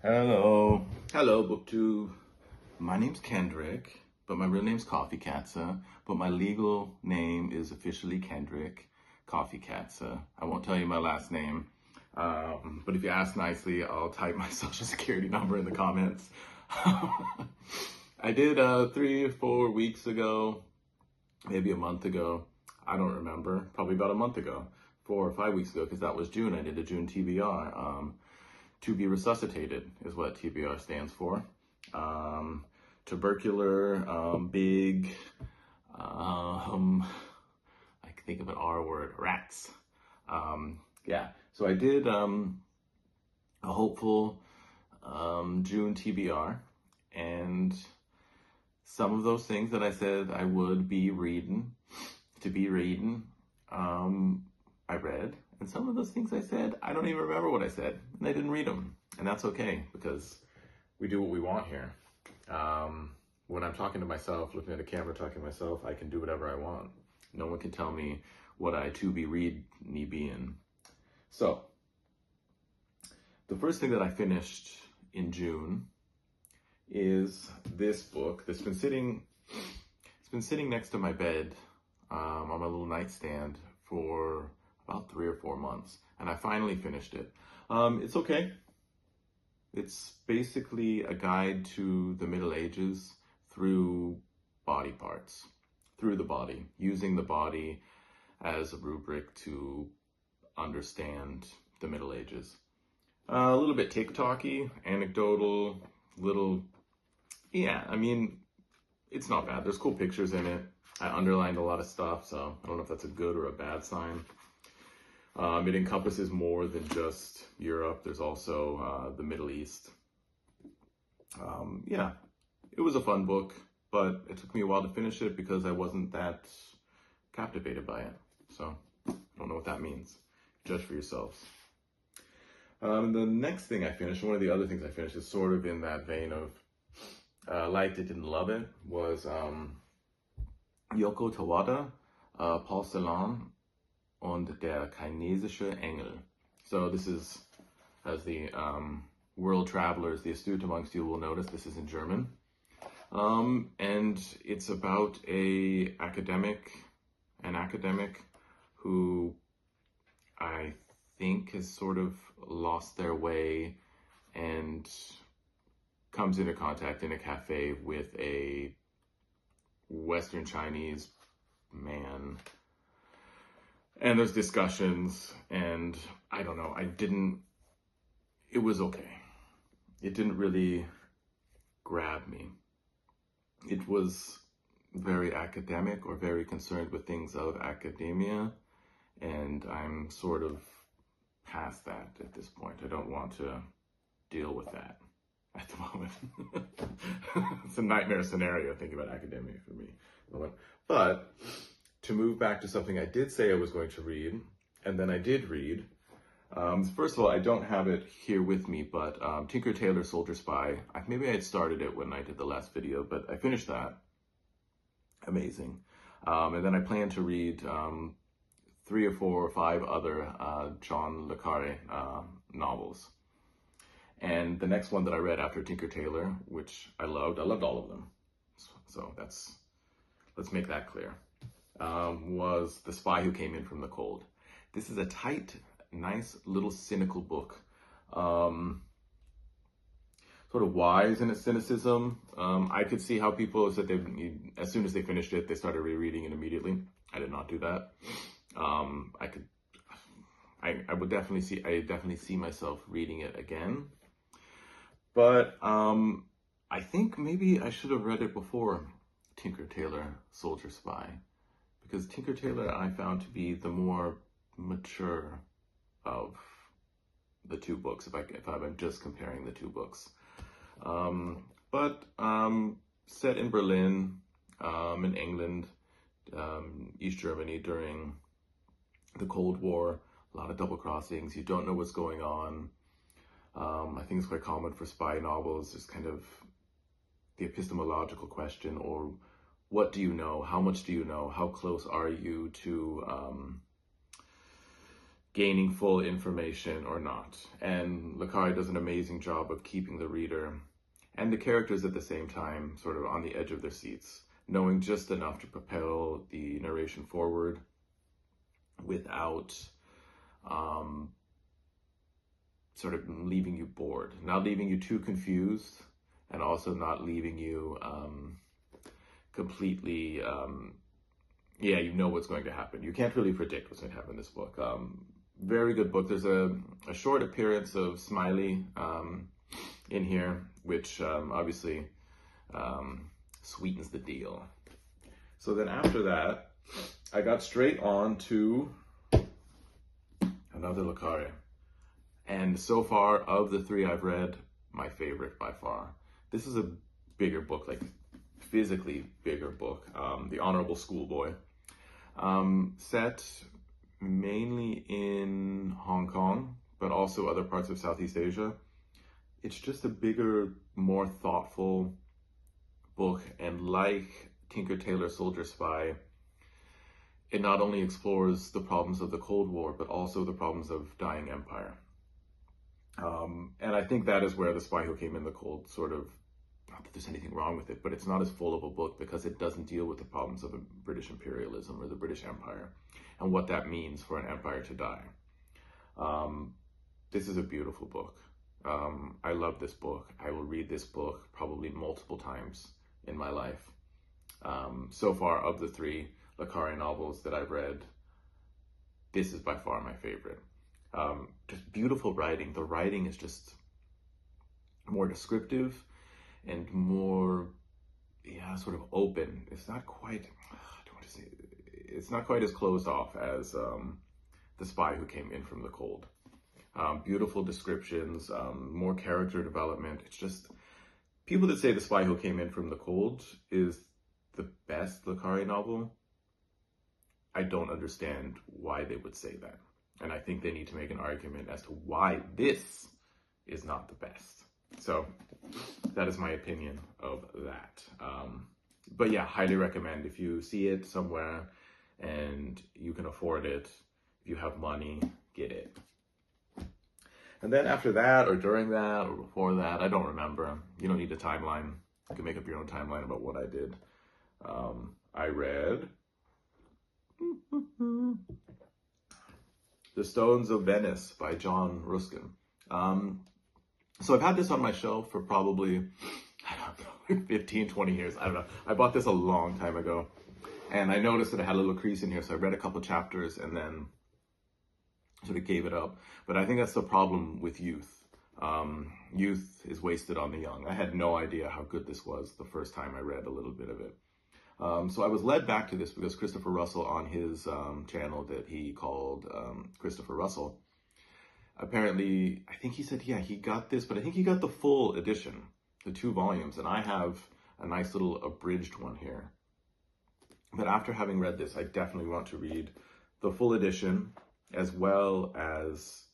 Hello, BookTube. My name's Kendrick, but my real name's Coffee Katza, but my legal name is officially Kendrick Coffee Katza. I won't tell you my last name, but if you ask nicely, I'll type my social security number in the comments. I did 3 or 4 weeks ago, maybe a month ago, I don't remember, probably about a month ago, 4 or 5 weeks ago, because that was June. I did a June TBR. To be resuscitated is what TBR stands for. Tubercular, big, I can think of an R word, rats. Yeah, so I did a hopeful June TBR, and some of those things that I said I would be reading, I read. And some of those things I said, I don't even remember what I said, and I didn't read them. And that's okay, because we do what we want here. When I'm talking to myself, looking at a camera, talking to myself, I can do whatever I want. No one can tell me what I to be read need be in. So, the first thing that I finished in June is this book that's been sitting next to my bed on my little nightstand for about 3 or 4 months, and I finally finished it. It's okay. It's basically a guide to the Middle Ages through body parts, through the body, using the body as a rubric to understand the Middle Ages. A little bit TikTok-y, anecdotal, yeah, I mean, it's not bad. There's cool pictures in it. I underlined a lot of stuff, so I don't know if that's a good or a bad sign. It encompasses more than just Europe. There's also the Middle East. Yeah, it was a fun book, but it took me a while to finish it because I wasn't that captivated by it. So I don't know what that means. Judge for yourselves. The next thing I finished, one of the other things I finished, is sort of in that vein of liked it, didn't love it, was Yoko Tawada, Porzellan und der chinesische Engel. So this is, as the world travelers, the astute amongst you will notice, this is in German. And it's about an academic who I think has sort of lost their way and comes into contact in a cafe with a Western Chinese man. And there's discussions, and I don't know, it was okay. It didn't really grab me. It was very academic or very concerned with things of academia, and I'm sort of past that at this point. I don't want to deal with that at the moment. It's a nightmare scenario thinking about academia for me. But to move back to something I did say I was going to read, and then I did read. First of all, I don't have it here with me, but Tinker Tailor Soldier Spy. Maybe I had started it when I did the last video, but I finished that. Amazing. And then I plan to read 3 or 4 or 5 other John le Carré novels. And the next one that I read after Tinker Tailor, which I loved all of them. So let's make that clear. Was The Spy Who Came In From the Cold. This is a tight, nice, little cynical book. Sort of wise in its cynicism. I could see how people said as soon as they finished it, they started rereading it immediately. I did not do that. I definitely see myself reading it again. But I think maybe I should have read it before Tinker Tailor Soldier Spy, because Tinker Tailor I found to be the more mature of the 2 books, if I'm just comparing the 2 books. But set in Berlin, in England, East Germany during the Cold War, a lot of double crossings, you don't know what's going on. I think it's quite common for spy novels, just kind of the epistemological question, or what do you know? How much do you know? How close are you to gaining full information or not. And Le Carre does an amazing job of keeping the reader and the characters at the same time sort of on the edge of their seats, knowing just enough to propel the narration forward without sort of leaving you bored, not leaving you too confused, and also not leaving you completely, you know what's going to happen. You can't really predict what's going to happen in this book. Very good book. There's a short appearance of Smiley in here, which obviously sweetens the deal. So then after that, I got straight on to another Le Carre. And so far, of the three I've read, my favorite by far. This is a bigger book, like physically bigger book. The Honorable Schoolboy. Set mainly in Hong Kong, but also other parts of Southeast Asia. It's just a bigger, more thoughtful book, and like Tinker Tailor Soldier Spy, it not only explores the problems of the Cold War, but also the problems of dying empire. And I think that is where The Spy Who Came in the Cold sort of, not that there's anything wrong with it, but it's not as full of a book because it doesn't deal with the problems of British imperialism or the British Empire and what that means for an empire to die. This is a beautiful book. I love this book. I will read this book probably multiple times in my life. So far, of the three Le Carre novels that I've read, this is by far my favorite. Just beautiful writing. The writing is just more descriptive and more, sort of open. It's not quite, I don't want to say, it's not quite as closed off as The Spy Who Came in from the Cold. Beautiful descriptions, more character development. It's just, people that say The Spy Who Came in from the Cold is the best Le Carre novel, I don't understand why they would say that. And I think they need to make an argument as to why this is not the best. So that is my opinion of that. But yeah, highly recommend. If you see it somewhere and you can afford it, if you have money, get it. And then after that, or during that, or before that, I don't remember. You don't need a timeline. You can make up your own timeline about what I did. I read The Stones of Venice by John Ruskin. So I've had this on my shelf for probably, I don't know, 15, 20 years. I don't know. I bought this a long time ago. And I noticed that it had a little crease in here. So I read a couple chapters and then sort of gave it up. But I think that's the problem with youth. Youth is wasted on the young. I had no idea how good this was the first time I read a little bit of it. So I was led back to this because Christopher Russell, on his channel that he called Christopher Russell, apparently, I think he said, yeah, he got this, but I think he got the full edition, the 2 volumes, and I have a nice little abridged one here. But after having read this, I definitely want to read the full edition, as well as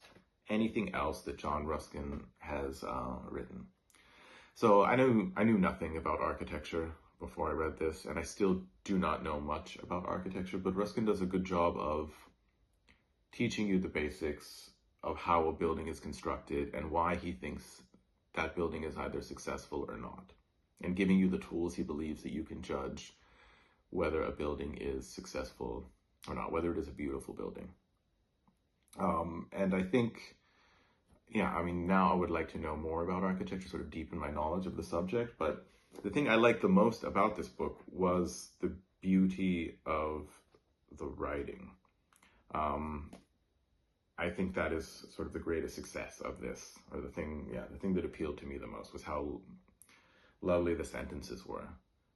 anything else that John Ruskin has written. So I knew nothing about architecture before I read this, and I still do not know much about architecture, but Ruskin does a good job of teaching you the basics of how a building is constructed and why he thinks that building is either successful or not, and giving you the tools he believes that you can judge whether a building is successful or not, whether it is a beautiful building. And I think, now I would like to know more about architecture, sort of deepen my knowledge of the subject, but the thing I liked the most about this book was the beauty of the writing. I think that is sort of the greatest success of this, or the thing that appealed to me the most was how lovely the sentences were,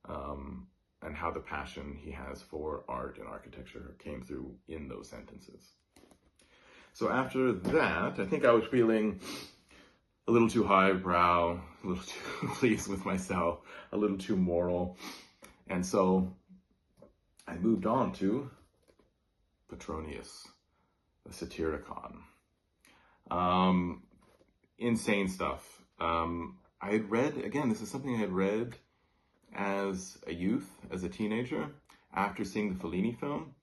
and how the passion he has for art and architecture came through in those sentences. So after that, I think I was feeling a little too highbrow, a little too pleased with myself, a little too moral. And so I moved on to Petronius, the Satyricon. Insane stuff. I had read, again, this is something I had read as a youth, as a teenager, after seeing the Fellini film.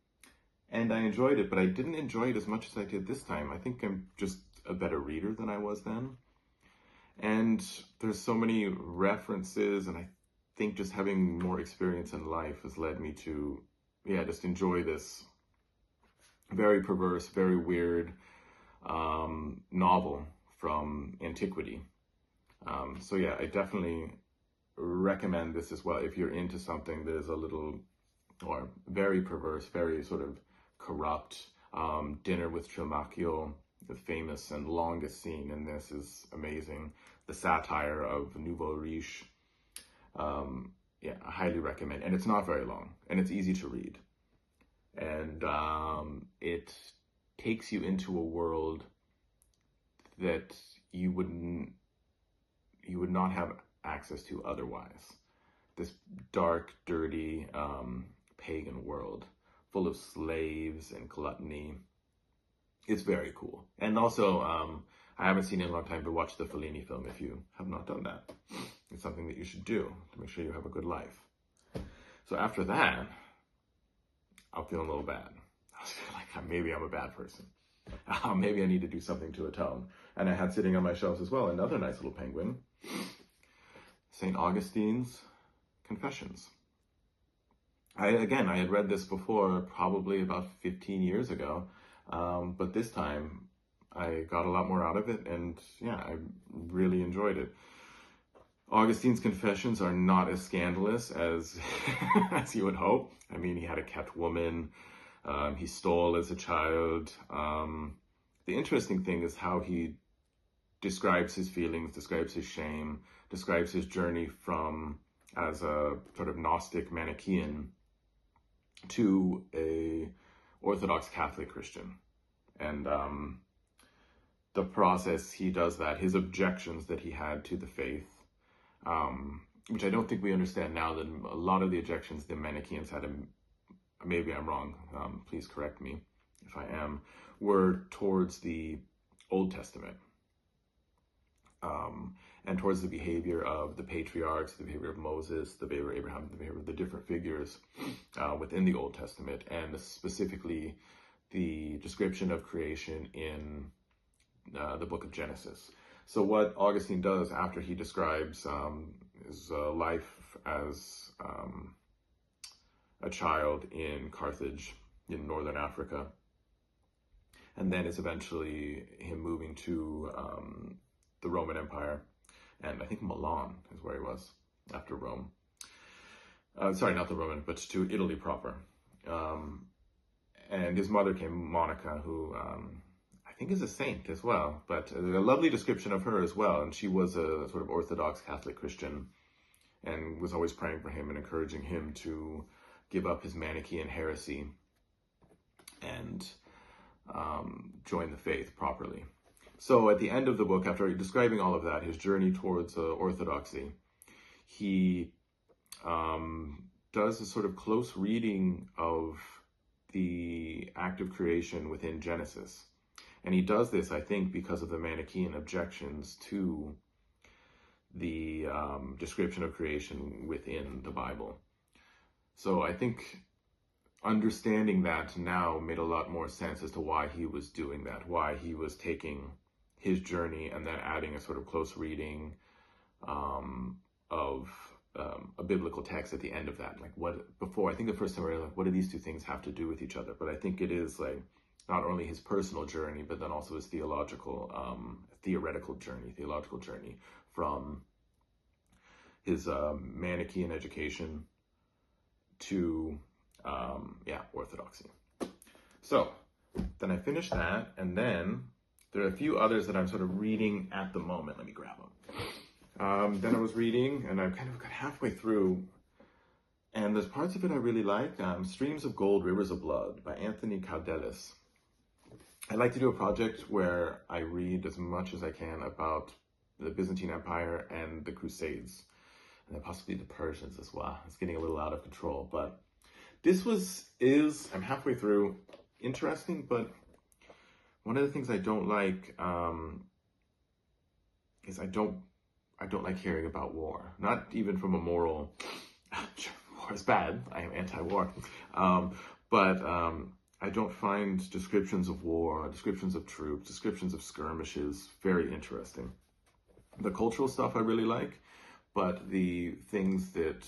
and I enjoyed it, but I didn't enjoy it as much as I did this time. I think I'm just a better reader than I was then. And there's so many references, and I think just having more experience in life has led me to, just enjoy this very perverse, very weird novel from antiquity. So yeah, I definitely recommend this as well if you're into something that is a little, or very perverse, very sort of corrupt. Dinner with Trimalchio, the famous and longest scene in this, is amazing. The satire of nouveau riche. I highly recommend. And it's not very long, and it's easy to read. And it takes you into a world that you would not have access to otherwise. This dark, dirty, pagan world full of slaves and gluttony. It's very cool. And also, I haven't seen it in a long time, but watch the Fellini film if you have not done that. It's something that you should do to make sure you have a good life. So after that, I'm feeling a little bad. I was feeling like maybe I'm a bad person. Maybe I need to do something to atone. And I had sitting on my shelves as well another nice little penguin, St. Augustine's Confessions. I had read this before, probably about 15 years ago, but this time I got a lot more out of it, and I really enjoyed it. Augustine's Confessions are not as scandalous as as you would hope. I mean, he had a kept woman, he stole as a child. The interesting thing is how he describes his feelings, describes his shame, describes his journey from as a sort of Gnostic Manichaean to a Orthodox Catholic Christian. And the process he does that, his objections that he had to the faith, which I don't think we understand now, that a lot of the objections the Manichaeans had, maybe I'm wrong, please correct me if I am, were towards the Old Testament. And towards the behavior of the patriarchs, the behavior of Moses, the behavior of Abraham, the behavior of the different figures within the Old Testament, and specifically the description of creation in the book of Genesis. So what Augustine does after he describes his life as a child in Carthage in northern Africa, and then it's eventually him moving to the Roman Empire, and I think Milan is where he was after Rome. Sorry, not the Roman, but to Italy proper. And his mother came, Monica, who I think is a saint as well, but a lovely description of her as well. And she was a sort of Orthodox Catholic Christian and was always praying for him and encouraging him to give up his Manichaean heresy and join the faith properly. So at the end of the book, after describing all of that, his journey towards orthodoxy, he does a sort of close reading of the act of creation within Genesis. And he does this, I think, because of the Manichaean objections to the description of creation within the Bible. So I think understanding that now made a lot more sense as to why he was doing that, why he was taking his journey and then adding a sort of close reading of a biblical text at the end of that. Like I think the first time I realized, like, what do these two things have to do with each other? But I think it is like not only his personal journey, but then also his theological journey from his Manichaean education to orthodoxy. So then I finished that, and then there are a few others that I'm sort of reading at the moment. Let me grab them. Then I was reading, and I kind of got halfway through, and there's parts of it I really like. Streams of Gold, Rivers of Blood by Anthony Caudelis. I like to do a project where I read as much as I can about the Byzantine Empire and the Crusades, and then possibly the Persians as well. It's getting a little out of control, but this I'm halfway through, interesting, but one of the things I don't like is I don't like hearing about war. Not even from a moral, war is bad, I am anti-war, but I don't find descriptions of war, descriptions of troops, descriptions of skirmishes very interesting. The cultural stuff I really like, but the things that,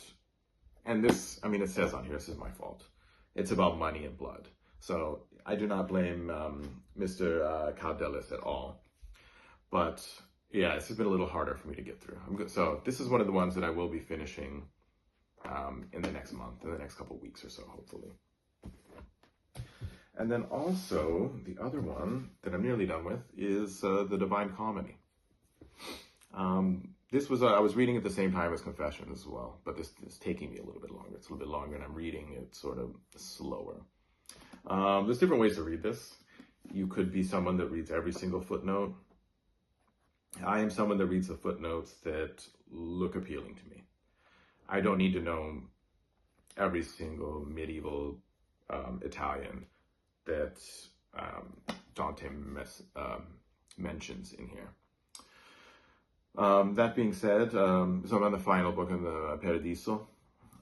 and this, I mean, it says on here, this is my fault. It's about money and blood. So I do not blame Mr. Caldelis at all. But yeah, it's been a little harder for me to get through. So this is one of the ones that I will be finishing in the next month, in the next couple of weeks or so, hopefully. And then also, the other one that I'm nearly done with is The Divine Comedy. This was, I was reading at the same time as Confessions as well, but this is taking me a little bit longer. It's a little bit longer and I'm reading it sort of slower. There's different ways to read this. You could be someone that reads every single footnote. I am someone that reads the footnotes that look appealing to me. I don't need to know every single medieval Italian that Dante mentions in here. That being said, so I'm on the final book in the Paradiso.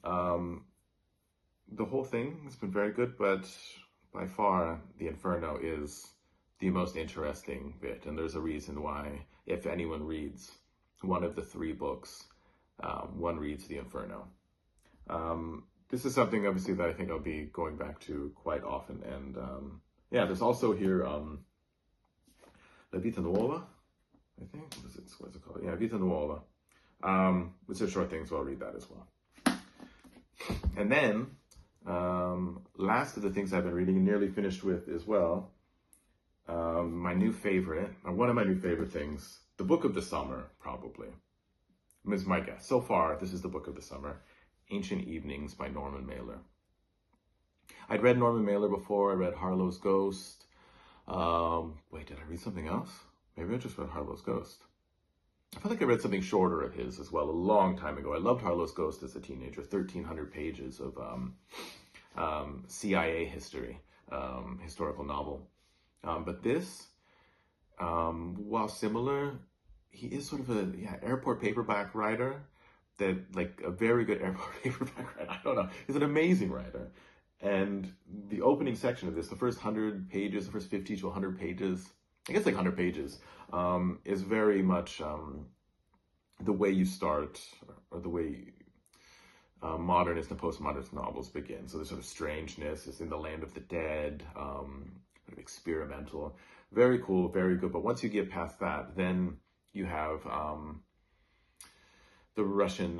The whole thing has been very good, but by far the Inferno is the most interesting bit, and there's a reason why, if anyone reads one of the three books, one reads the Inferno. This is something, obviously, that I think I'll be going back to quite often, and yeah, there's also here La Vita Nuova, I think, what's it called? Yeah, Vita Nuova, which are short things, so I'll read that as well. And then, last of the things I've been reading and nearly finished with as well, my new favorite, or one of my new favorite things, the book of the summer, probably, is my guess. So far, this is the book of the summer, Ancient Evenings by Norman Mailer. I'd read Norman Mailer before. I read Harlow's Ghost. Wait, did I read something else? Maybe I just read Harlow's Ghost. I feel like I read something shorter of his as well a long time ago. I loved Harlow's Ghost as a teenager, 1,300 pages of CIA history, historical novel. But this, while similar, he is sort of a airport paperback writer, that like a very good airport paperback writer. I don't know. He's an amazing writer. And the opening section of this, the first 100 pages, the first 50 to 100 pages, I guess like 100 pages, is very much the way you start, or the way modernist and postmodernist novels begin. So there's sort of strangeness, it's in the land of the dead, sort of experimental, very cool, very good. But once you get past that, then you have the Russian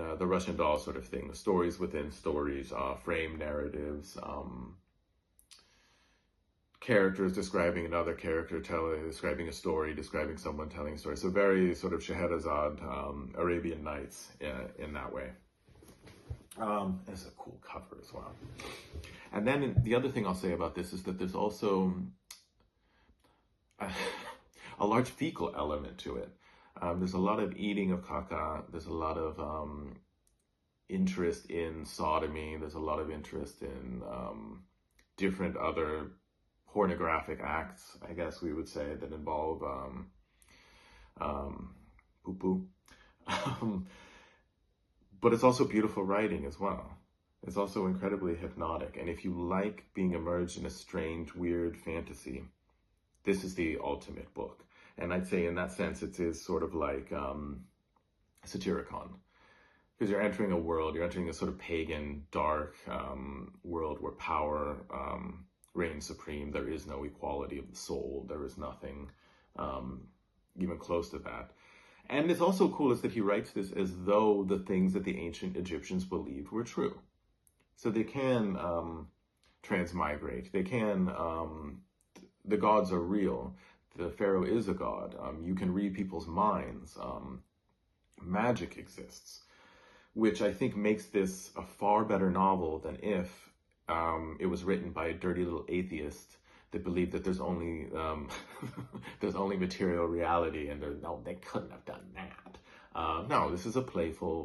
doll sort of thing, the stories within stories, frame narratives, characters describing another character, describing a story, describing someone telling a story. So very sort of Scheherazade, Arabian Nights in that way. It's a cool cover as well. And then the other thing I'll say about this is that there's also a large fecal element to it. There's a lot of eating of caca. There's a lot of interest in sodomy. There's a lot of interest in different other pornographic acts, I guess we would say, that involve poo-poo. But it's also beautiful writing as well. It's also incredibly hypnotic. And if you like being immersed in a strange, weird fantasy, this is the ultimate book. And I'd say in that sense, it is sort of like Satyricon. Because you're entering a world, you're entering a sort of pagan, dark world where power reigns supreme. There is no equality of the soul. There is nothing even close to that. And it's also cool is that he writes this as though the things that the ancient Egyptians believed were true. So they can transmigrate. They can, the gods are real. The pharaoh is a god. You can read people's minds. Magic exists, which I think makes this a far better novel than if it was written by a dirty little atheist that believed that there's only there's only material reality, and no, they couldn't have done that. No, this is a playful,